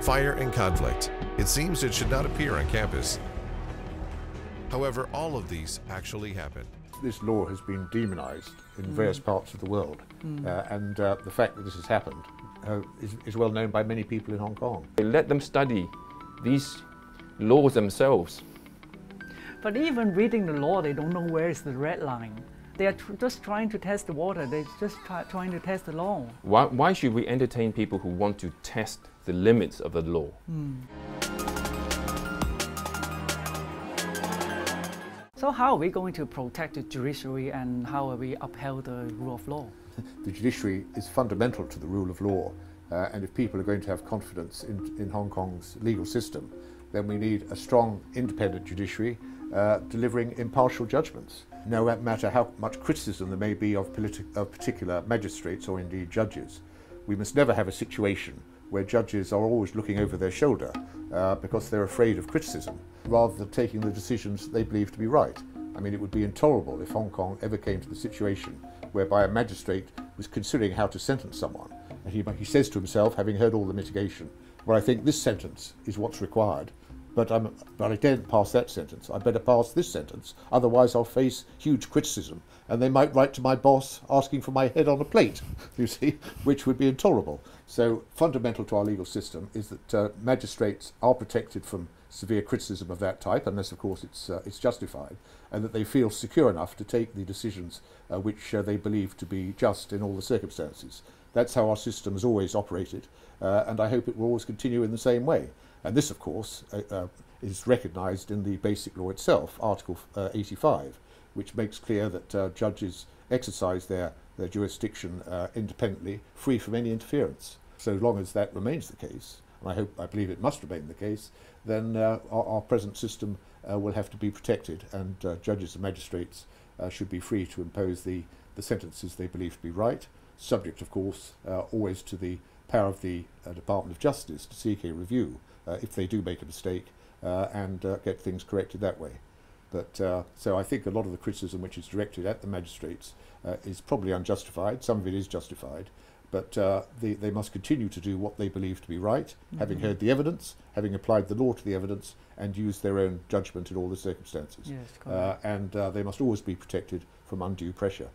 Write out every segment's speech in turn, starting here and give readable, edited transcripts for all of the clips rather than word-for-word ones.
Fire and conflict. It seems it should not appear on campus. However, all of these actually happen. This law has been demonized in various parts of the world, and the fact that this has happened is well known by many people in Hong Kong. Let them study these laws themselves. But even reading the law, they don't know where is the red line. They are just trying to test the water. They're just trying to test the law. Why should we entertain people who want to test the limits of the law? So how are we going to protect the judiciary, and how are we upheld the rule of law? The judiciary is fundamental to the rule of law, and if people are going to have confidence in Hong Kong's legal system, then we need a strong, independent judiciary delivering impartial judgments. No matter how much criticism there may be of particular magistrates or indeed judges, we must never have a situation where judges are always looking over their shoulder because they're afraid of criticism, rather than taking the decisions they believe to be right. I mean, it would be intolerable if Hong Kong ever came to the situation whereby a magistrate was considering how to sentence someone, and he says to himself, having heard all the mitigation, well, I think this sentence is what's required, but I daren't pass that sentence. I better pass this sentence, otherwise I'll face huge criticism, and they might write to my boss asking for my head on a plate, you see, which would be intolerable. So fundamental to our legal system is that magistrates are protected from severe criticism of that type, unless of course it's justified, and that they feel secure enough to take the decisions which they believe to be just in all the circumstances. That's how our system has always operated, and I hope it will always continue in the same way. And this, of course, is recognised in the basic law itself, Article 85, which makes clear that judges exercise their jurisdiction independently, free from any interference. So long as that remains the case, and I believe it must remain the case, then our present system will have to be protected, and judges and magistrates should be free to impose the sentences they believe to be right, subject, of course, always to the power of the Department of Justice to seek a review if they do make a mistake and get things corrected that way. But so I think a lot of the criticism which is directed at the magistrates is probably unjustified. Some of it is justified, but they must continue to do what they believe to be right, having heard the evidence, having applied the law to the evidence, and used their own judgment in all the circumstances. Yes, and they must always be protected from undue pressure.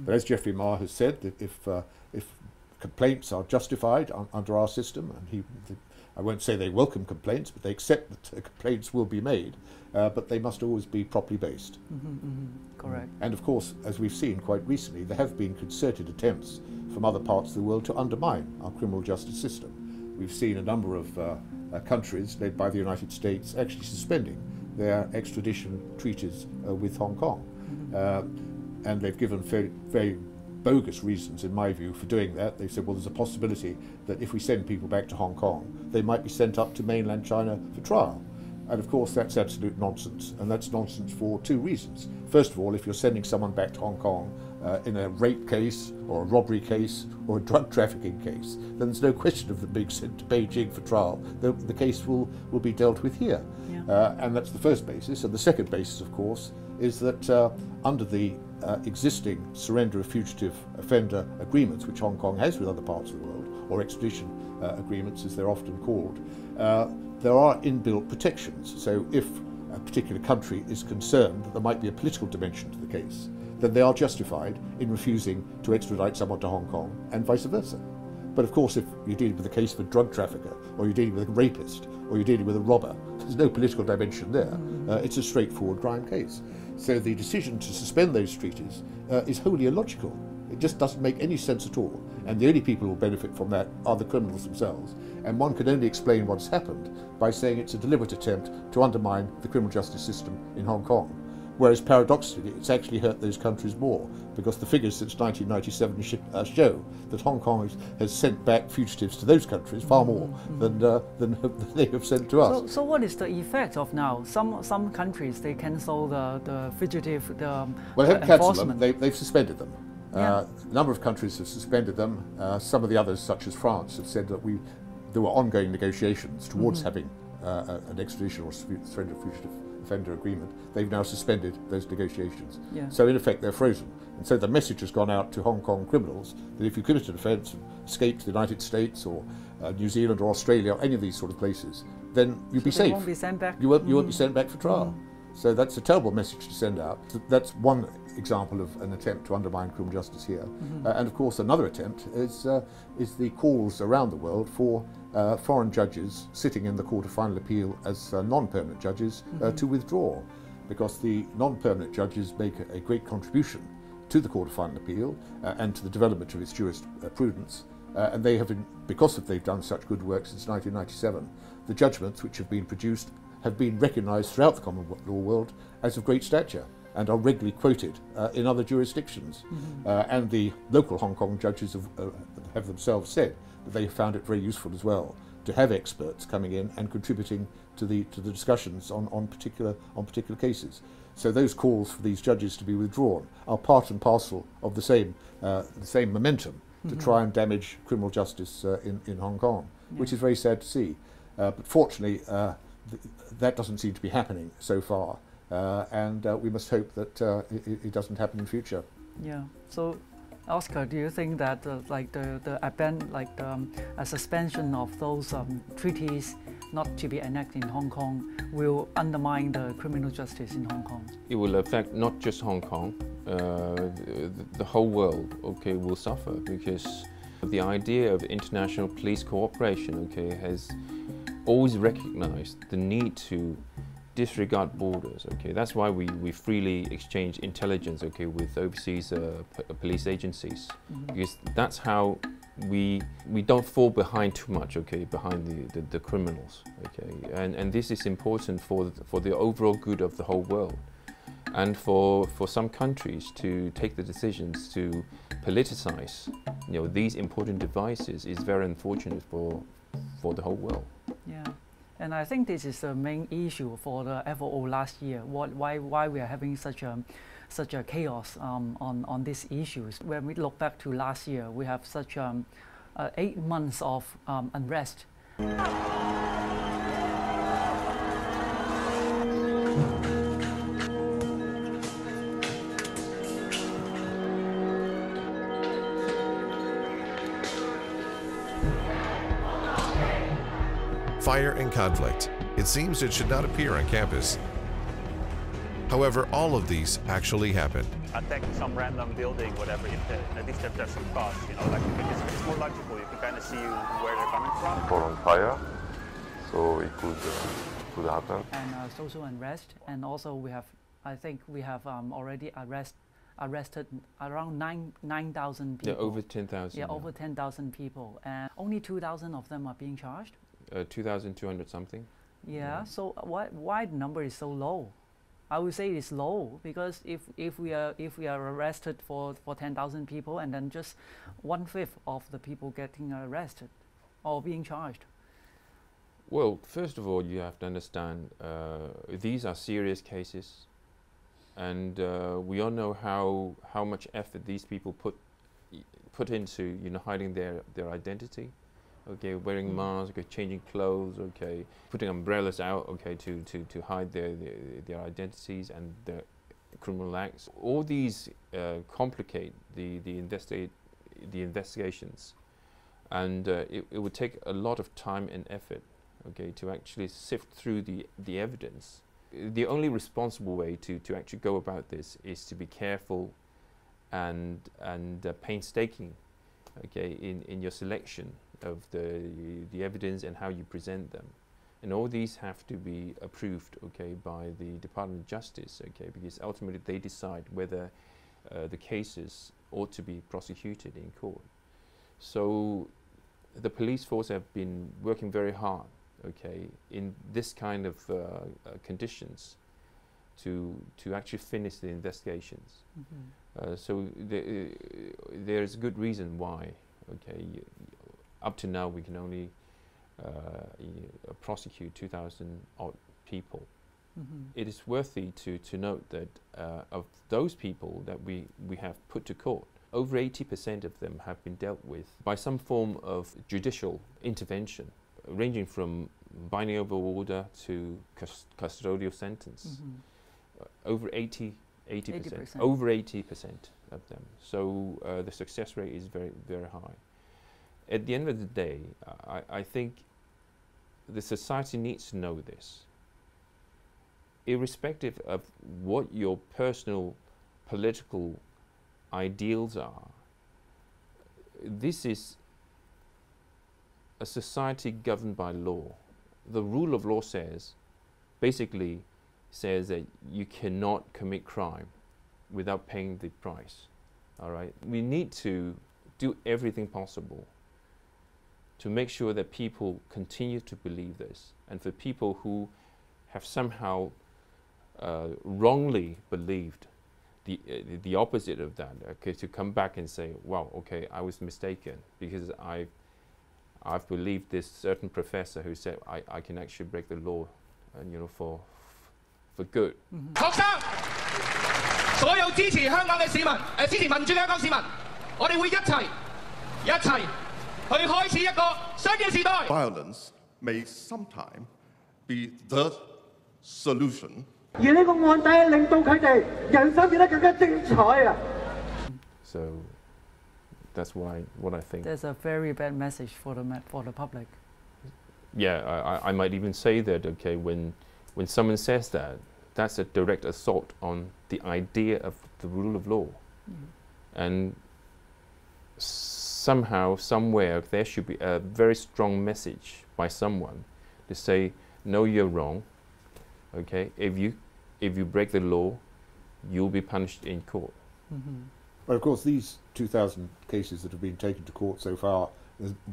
But as Geoffrey Ma has said, that if complaints are justified under our system, and I won't say they welcome complaints, but they accept that complaints will be made, but they must always be properly based. Correct. And of course, as we've seen quite recently, there have been concerted attempts from other parts of the world to undermine our criminal justice system. We've seen a number of countries, led by the United States, actually suspending their extradition treaties with Hong Kong. And they've given very bogus reasons, in my view, for doing that. They said, well, there's a possibility that if we send people back to Hong Kong, they might be sent up to mainland China for trial. And of course, that's absolute nonsense. And that's nonsense for two reasons. First of all, if you're sending someone back to Hong Kong in a rape case, or a robbery case, or a drug trafficking case, then there's no question of them being sent to Beijing for trial. The case will be dealt with here. And that's the first basis. And the second basis, of course, is that under the existing surrender of fugitive offender agreements, which Hong Kong has with other parts of the world, or extradition agreements as they're often called, there are inbuilt protections. So if a particular country is concerned that there might be a political dimension to the case, then they are justified in refusing to extradite someone to Hong Kong, and vice versa. But of course, if you're dealing with a case of a drug trafficker, or you're dealing with a rapist, or you're dealing with a robber, there's no political dimension there. It's a straightforward crime case. So the decision to suspend those treaties is wholly illogical. It just doesn't make any sense at all. And the only people who will benefit from that are the criminals themselves. And one can only explain what's happened by saying it's a deliberate attempt to undermine the criminal justice system in Hong Kong. Whereas paradoxically, it's actually hurt those countries more, because the figures since 1997 show that Hong Kong has sent back fugitives to those countries far more than they have sent to us. So what is the effect of now? Some countries, they cancel the fugitive well, they haven't cancelled them, they've suspended them. Yeah. A number of countries have suspended them. Some of the others, such as France, have said that there were ongoing negotiations towards having an extradition or surrender of fugitive offender agreement. They've now suspended those negotiations. So in effect they're frozen. And so the message has gone out to Hong Kong criminals that if you commit an offence and escape to the United States or New Zealand or Australia or any of these sort of places, then you'd be safe. Won't be sent back. You won't be sent back for trial. So that's a terrible message to send out. So that's one example of an attempt to undermine criminal justice here. And of course another attempt is the calls around the world for foreign judges sitting in the Court of Final Appeal as non-permanent judges to withdraw, because the non-permanent judges make a great contribution to the Court of Final Appeal and to the development of its jurisprudence. And they have been, because they've done such good work since 1997, the judgments which have been produced have been recognised throughout the common law world as of great stature and are regularly quoted in other jurisdictions. And the local Hong Kong judges have themselves said that they found it very useful as well to have experts coming in and contributing to the discussions on particular cases. So those calls for these judges to be withdrawn are part and parcel of the same momentum to try and damage criminal justice in Hong Kong, which is very sad to see. But fortunately, that doesn't seem to be happening so far, and we must hope that it doesn't happen in future. Yeah. So, Oscar, do you think that a suspension of those treaties not to be enacted in Hong Kong will undermine the criminal justice in Hong Kong? It will affect not just Hong Kong, the whole world, okay, will suffer, because the idea of international police cooperation, okay, has always recognized the need to disregard borders, okay. That's why we freely exchange intelligence, okay, with overseas police agencies, because that's how we don't fall behind too much, okay, behind the criminals, okay. And this is important for the overall good of the whole world, and for some countries to take the decisions to politicize, these important devices is very unfortunate for the whole world. Yeah, and I think this is the main issue for the FOO last year. Why we are having such a chaos on these issues? When we look back to last year, we have such 8 months of unrest. Fire and conflict. It seems it should not appear on campus. However, all of these actually happen. Attack some random building, whatever, at least if there's some cause, like it's more logical. You can kind of see where they're coming from. People on fire, so it could happen. And social unrest, and also I think we have already arrested around 9,000 people. Yeah, over 10,000. Yeah, over 10,000 people, and only 2,000 of them are being charged. 2,200 something. Yeah. So why the number is so low? I would say it's low because if we are arrested for 10,000 people, and then just 1/5 of the people getting arrested or being charged. Well, first of all, you have to understand these are serious cases, and we all know how much effort these people put into hiding their identity. Okay, wearing masks, okay, changing clothes, okay, putting umbrellas out, okay, to hide their identities and their criminal acts. All these complicate the investigations, and it would take a lot of time and effort, okay, to actually sift through the evidence. The only responsible way to actually go about this is to be careful and painstaking, okay, in your selection of the evidence and how you present them, and all these have to be approved, okay, by the Department of Justice, okay, because ultimately they decide whether the cases ought to be prosecuted in court. So the police force have been working very hard, okay, in this kind of conditions to actually finish the investigations. So there is good reason why, okay. Up to now, we can only prosecute 2,000 odd people. It is worthy to note that of those people that we have put to court, over 80% of them have been dealt with by some form of judicial intervention, ranging from binding over order to custodial sentence. Over 80%. Over 80% of them. So the success rate is very, very high. at the end of the day, I think the society needs to know this. Irrespective of what your personal political ideals are, this is a society governed by law. The rule of law basically says that you cannot commit crime without paying the price. All right? We need to do everything possible to make sure that people continue to believe this, and for people who have somehow wrongly believed the opposite of that, okay, to come back and say, wow, okay, I was mistaken because I've believed this certain professor who said I can actually break the law, and you know, for good. 學生，所有支持香港嘅市民，支持民主嘅香港市民，我哋會一齊去開始一個新嘅時代。Violence may sometime be the solution. 而呢個案底令到佢哋人生變得更加精彩啊！ So that's what I think. There's a very bad message for the public. Yeah, I might even say that, okay, when someone says that, that's a direct assault on the idea of the rule of law. And somehow, somewhere, there should be a very strong message by someone to say, no, you're wrong. Okay, if you break the law, you'll be punished in court. Well, of course, these 2,000 cases that have been taken to court so far,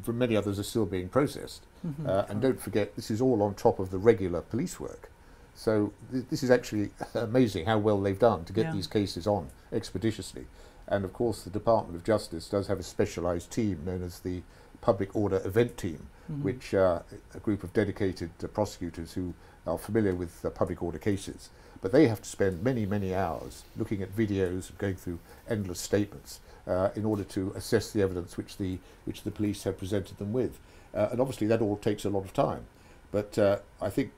many others are still being processed. And don't forget, this is all on top of the regular police work. So this is actually amazing how well they've done to get these cases on expeditiously. And of course, the Department of Justice does have a specialised team known as the Public Order Event Team, which a group of dedicated prosecutors who are familiar with public order cases. But they have to spend many, many hours looking at videos and going through endless statements in order to assess the evidence which the police have presented them with. And obviously that all takes a lot of time. But I think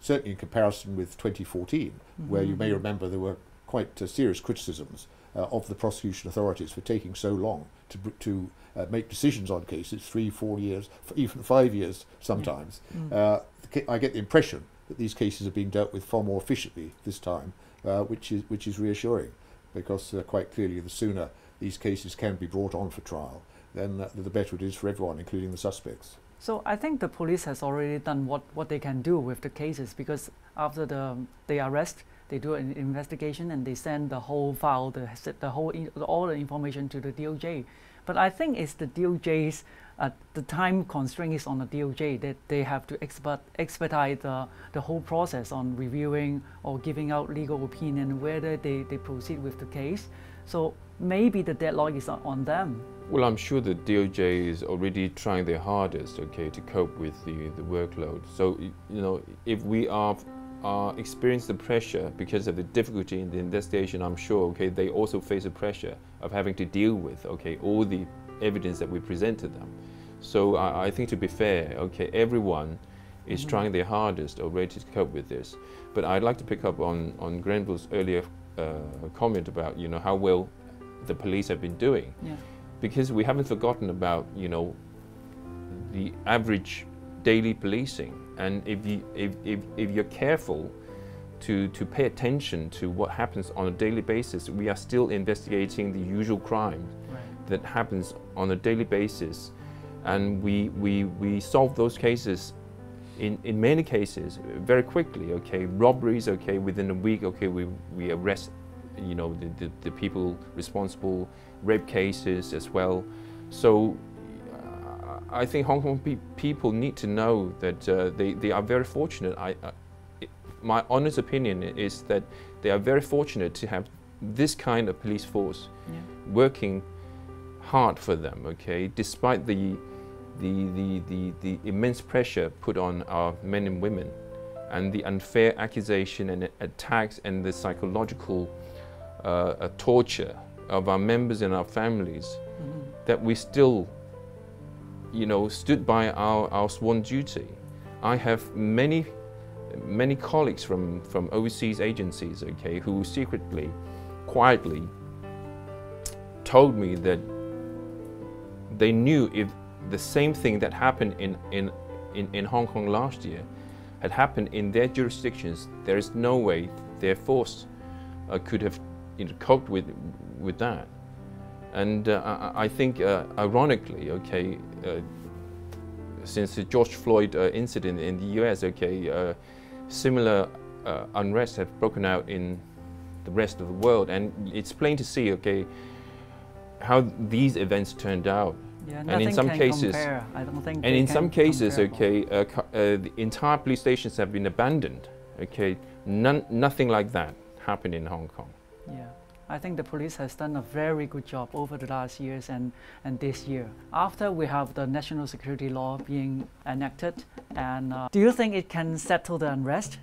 certainly in comparison with 2014, where you may remember there were quite serious criticisms of the prosecution authorities for taking so long to make decisions on cases, 3, 4 years, even 5 years sometimes. I get the impression that these cases are being dealt with far more efficiently this time, which is reassuring, because quite clearly the sooner these cases can be brought on for trial, then the better it is for everyone, including the suspects. So I think the police has already done what they can do with the cases, because after the arrest, they do an investigation and they send the whole file, all the information to the DOJ. But I think it's the DOJ's, the time constraint is on the DOJ, that they have to expedite the whole process on reviewing or giving out legal opinion, whether they proceed with the case. So maybe the deadlock is on them. Well, I'm sure the DOJ is already trying their hardest, okay, to cope with the workload. So, you know, if we are experience the pressure because of the difficulty in the investigation, I'm sure, okay, they also face the pressure of having to deal with, okay, all the evidence that we present to them. So I think, to be fair, okay, everyone is trying their hardest already to cope with this. But I'd like to pick up on Grenville's earlier comment about, you know, how well the police have been doing. Because we haven't forgotten about, you know, the average daily policing. And if you're careful to pay attention to what happens on a daily basis, we are still investigating the usual crimes that happens on a daily basis. And we solve those cases in many cases very quickly, okay. Robberies, okay, within a week, okay, we arrest, you know, the people responsible. Rape cases as well. So I think Hong Kong people need to know that they are very fortunate. My honest opinion is that they are very fortunate to have this kind of police force working hard for them, okay, despite the immense pressure put on our men and women, and the unfair accusation and attacks and the psychological torture of our members and our families, that we still, you know, stood by our sworn duty. I have many colleagues from overseas agencies, okay, who secretly, quietly told me that they knew if the same thing that happened in Hong Kong last year had happened in their jurisdictions, there is no way their force could have coped with that. And I think, ironically, okay, since the George Floyd incident in the US, okay, similar unrest have broken out in the rest of the world, and it's plain to see, okay, how these events turned out. Yeah, and in some cases, I don't think. And in some cases, okay, the entire police stations have been abandoned. Okay, nothing like that happened in Hong Kong. Yeah, I think the police has done a very good job over the last years and this year. After we have the national security law being enacted, and do you think it can settle the unrest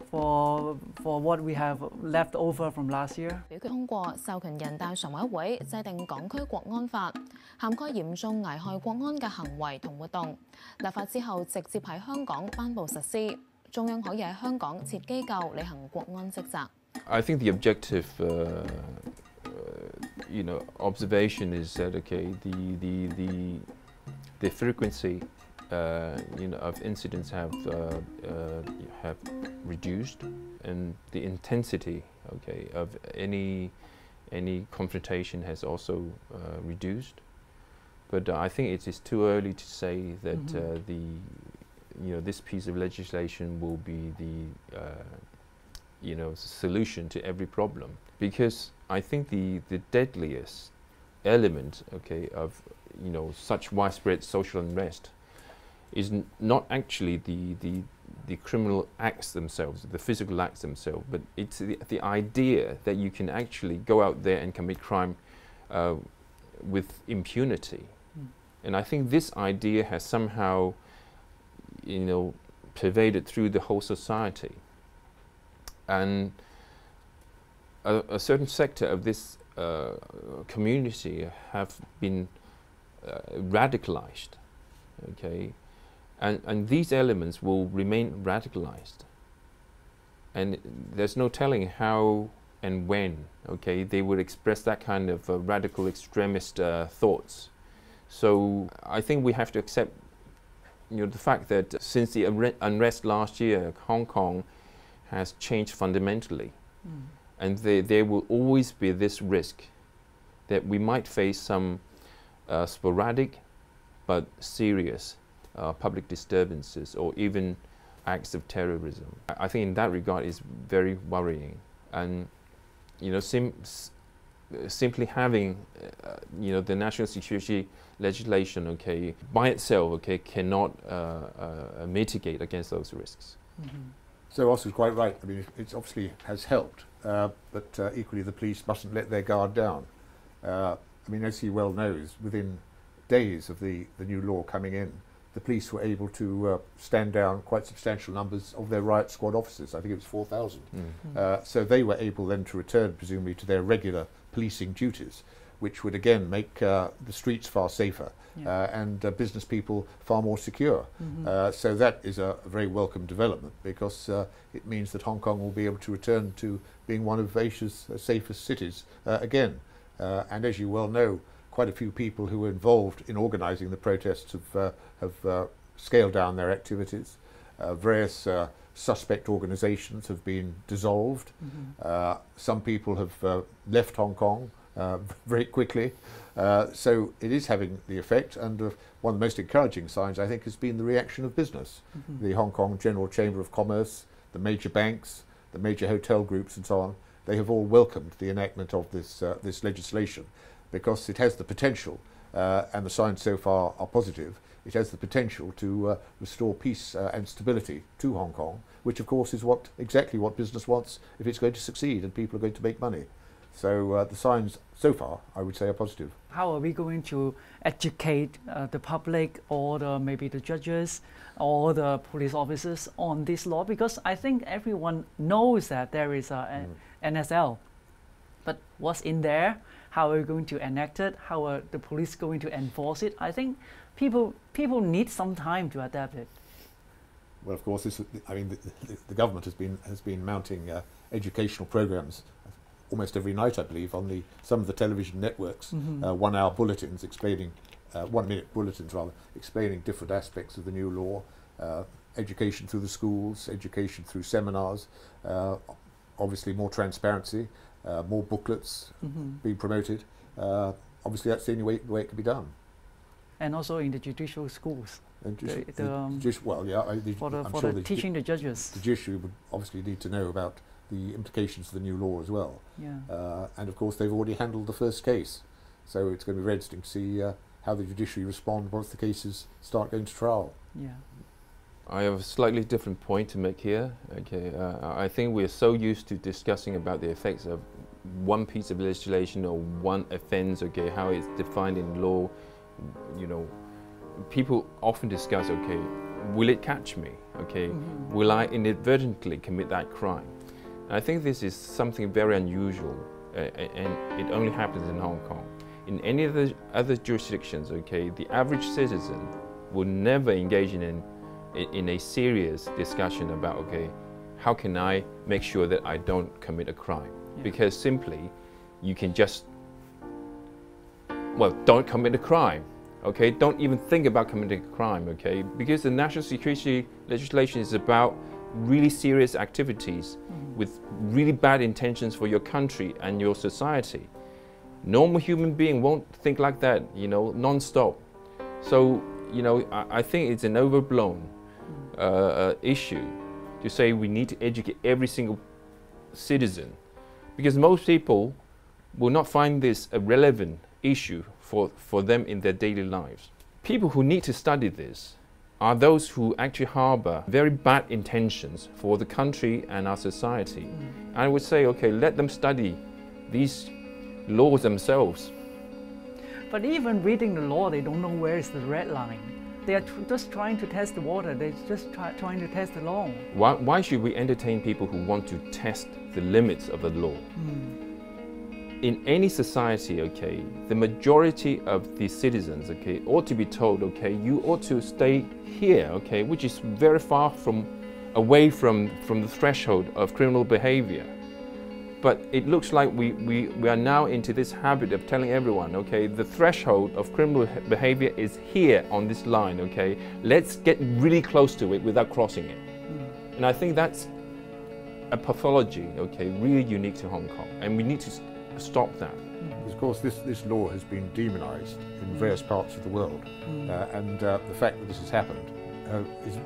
for what we have left over from last year? 表決通過授權人大常委會制定港區國安法，涵蓋嚴重危害國安嘅行為同活動。立法之後直接喺香港頒布實施，中央可以喺香港設機構履行國安職責。 I think the objective, observation is that okay, the frequency, of incidents have reduced, and the intensity, okay, of any confrontation has also reduced. But I think it is too early to say that this piece of legislation will be the solution to every problem, because I think the deadliest element, okay, of such widespread social unrest is not actually the criminal acts themselves, the physical acts themselves, but it's the idea that you can actually go out there and commit crime with impunity. And I think this idea has somehow, pervaded through the whole society. And a certain sector of this community have been radicalized, okay? And these elements will remain radicalized. And there's no telling how and when, okay, they would express that kind of radical extremist thoughts. So I think we have to accept, the fact that since the unrest last year, Hong Kong has changed fundamentally. And there will always be this risk that we might face some sporadic but serious public disturbances or even acts of terrorism. I think in that regard is very worrying. And simply having the national security legislation, okay, by itself, okay, cannot mitigate against those risks. So Oscar's quite right. I mean, it obviously has helped, but equally the police mustn't let their guard down. I mean, as he well knows, within days of the new law coming in, the police were able to stand down quite substantial numbers of their riot squad officers. I think it was 4,000. So they were able then to return, presumably, to their regular policing duties, which would again make the streets far safer and business people far more secure. So that is a very welcome development, because it means that Hong Kong will be able to return to being one of Asia's safest cities again. And as you well know, quite a few people who were involved in organising the protests have scaled down their activities. Various suspect organisations have been dissolved. Some people have left Hong Kong very quickly. So it is having the effect, and one of the most encouraging signs, I think, has been the reaction of business. The Hong Kong General Chamber of Commerce, the major banks, the major hotel groups and so on, they have all welcomed the enactment of this legislation, because it has the potential, and the signs so far are positive, it has the potential to restore peace and stability to Hong Kong, which of course is exactly what business wants if it's going to succeed and people are going to make money. So the signs so far, I would say, are positive. How are we going to educate the public, or maybe the judges or the police officers on this law? Because I think everyone knows that there is a NSL, but what's in there? How are we going to enact it? How are the police going to enforce it? I think people need some time to adapt it. Well, of course, the government has been mounting educational programs almost every night, I believe, on some of the television networks, 1-hour bulletins explaining one-minute bulletins rather, explaining different aspects of the new law, education through the schools, education through seminars, obviously more transparency, more booklets being promoted. Obviously that's the only way it can be done. And also in the judicial schools. Well, yeah, for the teaching the judges. The judiciary would obviously need to know about the implications of the new law as well. Yeah. And of course they've already handled the first case, so it's going to be very interesting to see how the judiciary respond once the cases start going to trial. Yeah. I have a slightly different point to make here. Okay, I think we're so used to discussing about the effects of one piece of legislation or one offence, okay, how it's defined in law. You know, people often discuss, okay, will it catch me? Okay, will I inadvertently commit that crime? I think this is something very unusual, and it only happens in Hong Kong. In any of the other jurisdictions, okay, the average citizen would never engage in a serious discussion about, okay, how can I make sure that I don't commit a crime? Yeah. Because simply, you can just, well, don't commit a crime, okay? Don't even think about committing a crime, okay? Because the national security legislation is about really serious activities with really bad intentions for your country and your society. Normal human being won't think like that, you know, non-stop. So, you know, I think it's an overblown issue to say we need to educate every single citizen, because most people will not find this a relevant issue for them in their daily lives. People who need to study this are those who actually harbor very bad intentions for the country and our society. I would say, okay, let them study these laws themselves. But even reading the law, they don't know where is the red line. They are just trying to test the water. They're just trying to test the law. Why should we entertain people who want to test the limits of the law? In any society, okay, the majority of the citizens, okay, ought to be told, okay, you ought to stay here, okay, which is very far away from the threshold of criminal behavior. But it looks like we are now into this habit of telling everyone, okay, the threshold of criminal behavior is here on this line, okay, let's get really close to it without crossing it. And I think that's a pathology, okay, really unique to Hong Kong, and we need to stop that. Of course, this law has been demonised in various parts of the world, and the fact that this has happened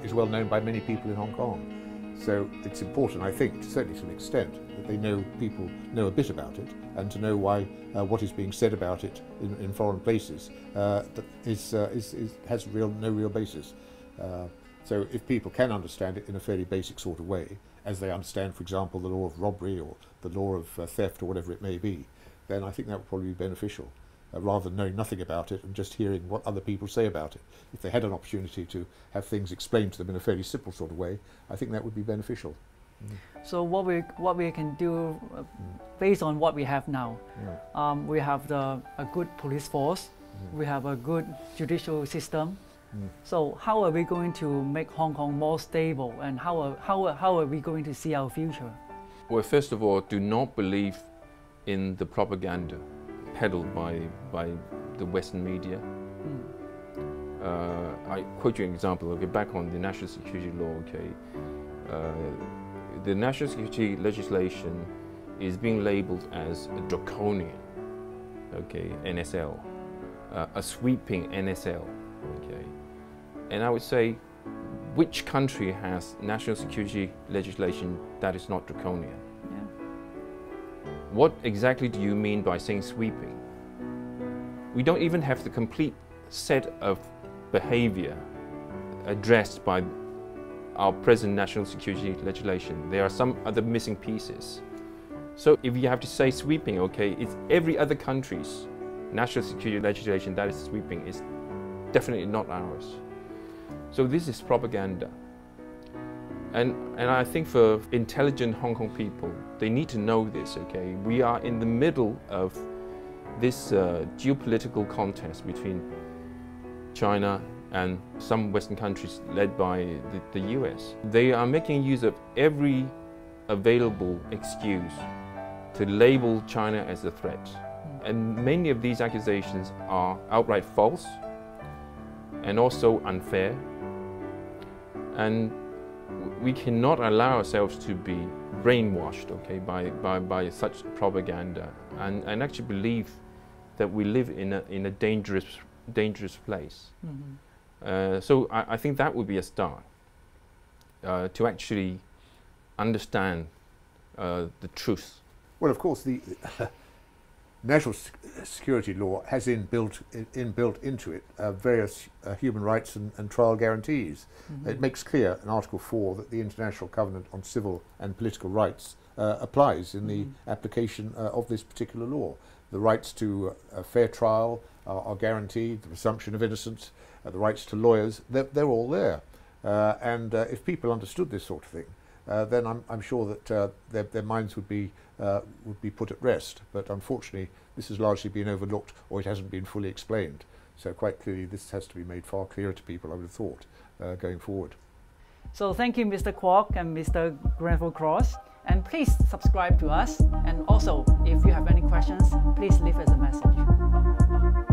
is well known by many people in Hong Kong. So it's important, I think, certainly to an extent, that people know a bit about it, and to know why what is being said about it in foreign places has no real basis. So if people can understand it in a fairly basic sort of way, as they understand, for example, the law of robbery or the law of theft or whatever it may be, then I think that would probably be beneficial, rather than knowing nothing about it and just hearing what other people say about it. If they had an opportunity to have things explained to them in a fairly simple sort of way, I think that would be beneficial. So what we can do, based on what we have now, we have a good police force, we have a good judicial system. So how are we going to make Hong Kong more stable, and how are we going to see our future? Well, first of all, do not believe in the propaganda peddled by the Western media. I quote you an example, okay, back on the national security law, okay. The national security legislation is being labeled as a draconian, okay, NSL, a sweeping NSL, okay. And I would say, which country has national security legislation that is not draconian? What exactly do you mean by saying sweeping? We don't even have the complete set of behavior addressed by our present national security legislation. There are some other missing pieces. So if you have to say sweeping, okay, it's every other country's national security legislation that is sweeping is definitely not ours. So this is propaganda. And I think for intelligent Hong Kong people, they need to know this, okay? We are in the middle of this geopolitical contest between China and some Western countries led by the US. They are making use of every available excuse to label China as a threat. And many of these accusations are outright false, and also unfair. And we cannot allow ourselves to be brainwashed, okay, by such propaganda, and actually believe that we live in a dangerous place. Mm-hmm. So I think that would be a start to actually understand the truth. Well, of course, the national security law has inbuilt into it various human rights and trial guarantees. Mm-hmm. It makes clear in Article 4 that the International Covenant on Civil and Political Rights applies in the application of this particular law. The rights to a fair trial are guaranteed, the presumption of innocence, the rights to lawyers, they're all there. And if people understood this sort of thing, then I'm sure that their minds would be put at rest. But unfortunately, this has largely been overlooked, or it hasn't been fully explained. So quite clearly, this has to be made far clearer to people, I would have thought, going forward. So thank you, Mr. Kwok and Mr. Grenville Cross. And please subscribe to us. And also, if you have any questions, please leave us a message.